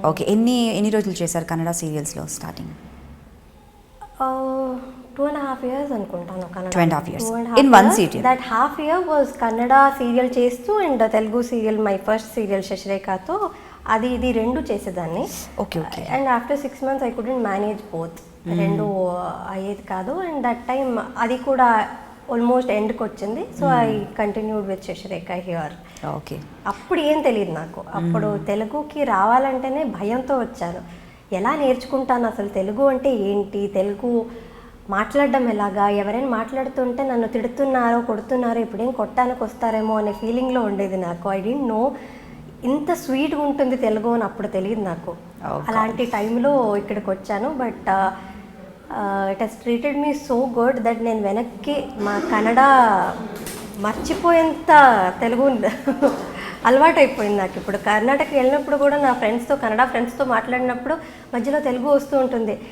Okay. ఎన్ని రోజులు చేశారు కన్నడ సీరియల్స్‌లో స్టార్టింగ్? 2.5 years అనుకుంటాను Kannada. 2.5 years. 2.5 In one years. serial. That half year was Kannada serial చేస్తూ and Telugu serial my first serial శశిరేఖతో అది ఇది రెండు చేసేదాన్ని. Okay okay. And after 6 months I couldn't manage both. రెండు అయ్యేది కాదు. అండ్ దట్ టైమ్ అది కూడా ఆల్మోస్ట్ ఎండ్కి వచ్చింది. So I continued with Shashirekha here. Okay. అప్పుడు ఏం తెలియదు నాకు. అప్పుడు తెలుగుకి రావాలంటేనే భయంతో వచ్చాను. ఎలా నేర్చుకుంటాను అసలు తెలుగు అంటే ఏంటి, తెలుగు మాట్లాడడం ఎలాగా, ఎవరైనా మాట్లాడుతుంటే నన్ను తిడుతున్నారో కొడుతున్నారో ఇప్పుడేం కొట్టానికి వస్తారేమో అనే ఫీలింగ్లో ఉండేది నాకు. ఐ డోంట్ నో ఇంత స్వీట్గా ఉంటుంది తెలుగు అని అప్పుడు తెలియదు నాకు. అలాంటి టైంలో ఇక్కడికి వచ్చాను. But it has treated me so good that నేను వెనక్కి మా కన్నడ మర్చిపోయేంత తెలుగు అలవాటు అయిపోయింది నాకు. ఇప్పుడు కర్ణాటక వెళ్ళినప్పుడు కూడా నా ఫ్రెండ్స్తో కన్నడ ఫ్రెండ్స్తో మాట్లాడినప్పుడు మధ్యలో తెలుగు వస్తూ ఉంటుంది.